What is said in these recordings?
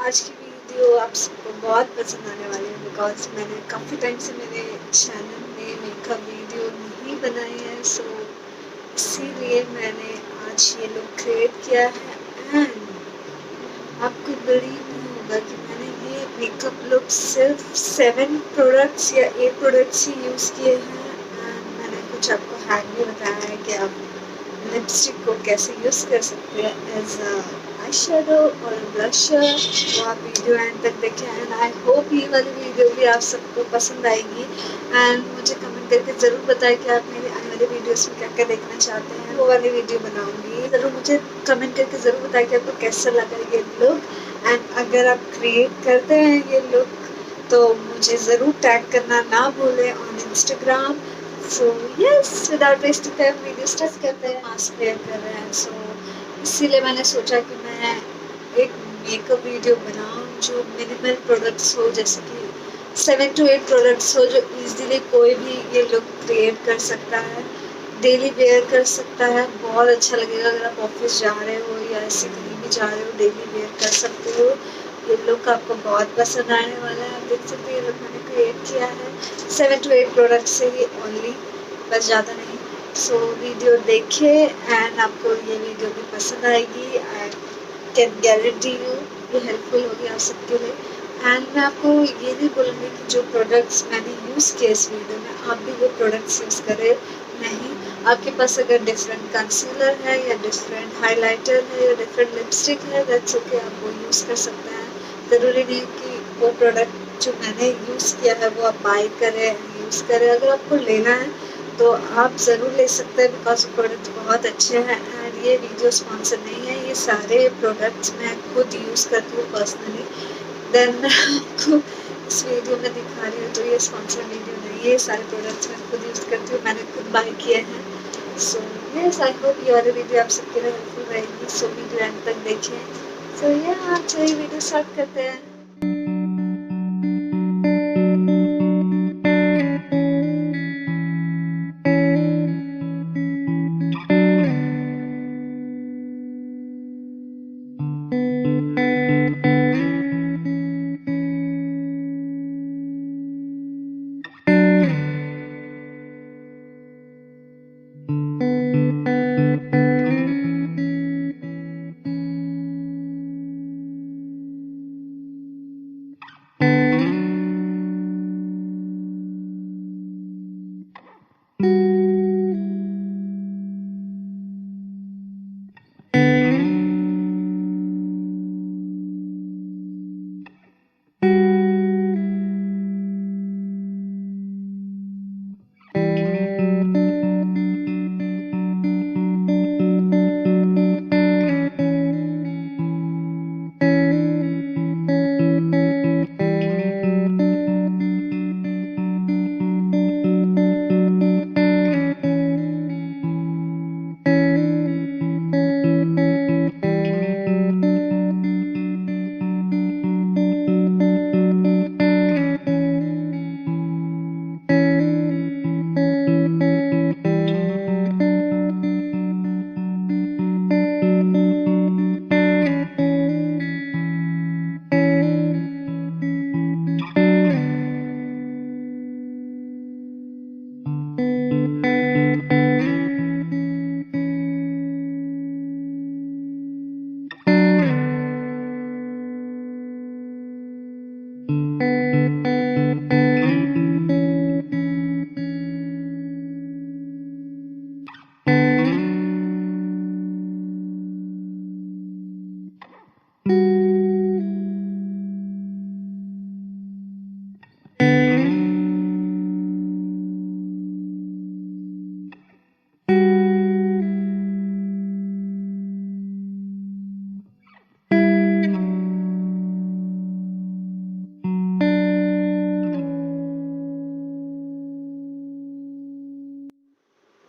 आज की वीडियो आप सबको बहुत पसंद आने वाली है बिकॉज मैंने काफ़ी टाइम से मेरे चैनल में मेकअप वीडियो नहीं बनाई है, सो इसीलिए मैंने आज ये लुक क्रिएट किया है। एंड आपको बिलीव नहीं होगा कि मैंने ये मेकअप लुक सिर्फ 7 प्रोडक्ट्स या 8 प्रोडक्ट्स ही यूज़ किए हैं। एंड मैंने कुछ आपको हैक भी बताया है कि आप लिपस्टिक को कैसे यूज़ कर सकते हैं एज अ आई शेडो और ब्लशर। वो आप वीडियो एंड तक देखें एंड आई होप ये वाली वीडियो भी आप सबको पसंद आएगी। एंड मुझे कमेंट करके ज़रूर बताएं कि आप मेरी आने वाली वीडियोस में क्या क्या देखना चाहते हैं, वो वाली वीडियो बनाऊंगी। ज़रूर मुझे कमेंट करके ज़रूर बताएं कि आपको कैसा लगा ये लुक। एंड अगर आप क्रिएट करते हैं ये लुक तो मुझे ज़रूर टैग करना ना भूलें on Instagram. So yes, without wasting time video start करते हैं। मास्क वेयर कर रहे हैं, सो इसीलिए मैंने सोचा कि मैं एक मेकअप वीडियो बनाऊं जो मिनिमल प्रोडक्ट्स हो, जैसे कि 7 to 8 प्रोडक्ट्स हो जो इजीली कोई भी ये लुक क्रिएट कर सकता है, डेली वेयर कर सकता है। बहुत अच्छा लगेगा अगर आप ऑफिस जा रहे हो या ऐसे कहीं भी जा रहे हो, डेली वेयर कर सकते हो। ये लुक आपको बहुत पसंद आने वाला है। आप देख सकते हैं ये लुक मैंने क्रिएट किया है 7 to 8 प्रोडक्ट से ही ओनली, बस ज़्यादा नहीं। सो वीडियो देखिए एंड आपको ये वीडियो भी पसंद आएगी। आई कैन गारंटी यू ये हेल्पफुल होगी आप सबके लिए। एंड मैं आपको ये भी बोलूँगी कि जो प्रोडक्ट्स मैंने यूज़ किए इस वीडियो में, आप भी वो प्रोडक्ट्स यूज़ करें। नहीं, आपके पास अगर डिफरेंट कंसीलर है या डिफरेंट हाइलाइटर है या डिफरेंट लिपस्टिक है, दैट्स ओके, आप वो यूज़ कर सकते हैं। ज़रूरी नहीं कि वो प्रोडक्ट जो मैंने यूज़ किया है वो आप बाई करें, यूज़ करें। अगर आपको लेना है तो आप ज़रूर ले सकते हैं बिकॉज प्रोडक्ट बहुत अच्छे हैं। एंड ये वीडियो स्पॉन्सर नहीं है, ये सारे प्रोडक्ट्स मैं खुद यूज़ करती हूँ पर्सनली। देन मैं आपको इस वीडियो में दिखा रही हूँ, तो ये स्पॉन्सर वीडियो नहीं है। ये सारे प्रोडक्ट्स मैं खुद यूज़ करती हूँ, मैंने खुद बाई किए हैं। सो यस, आई होप ये वाली वीडियो आप सबके लिए हेल्पफुल रहेगी। सो वीडियो एंड तक देखें। सो या चलिए वीडियो स्टार्ट करते हैं।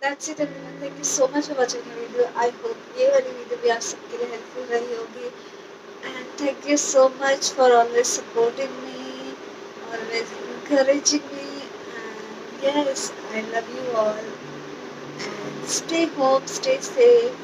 That's it everyone. Thank you so much for watching the video. I hope ये वाली वीडियो भी आप सबके लिए हेल्पफुल रही होगी। And thank you so much for always supporting me, always encouraging me. And yes, I love you all. And stay home, stay safe.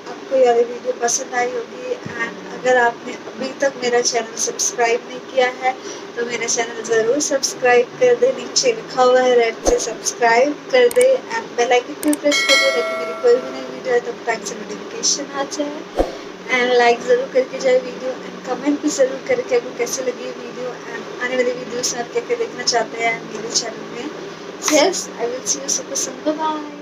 आपको ये वाली वीडियो पसंद आई होगी। एंड अगर आपने अभी तक मेरा चैनल सब्सक्राइब नहीं किया है तो मेरा चैनल ज़रूर सब्सक्राइब कर दे। नीचे लिखा हुआ है रेड से सब्सक्राइब कर दे एंड बेल आइकन पे प्रेस कर दे ताकि मेरी कोई भी नई वीडियो है तब टाइम से नोटिफिकेशन आ जाए। एंड लाइक ज़रूर करके जाए वीडियो एंड कमेंट भी ज़रूर करके आपको कैसे लगी वीडियो एंड आने वाली वीडियोस आप क्या क्या देखना चाहते हैं मेरे चैनल में। Yes, I will see you super soon, bye bye.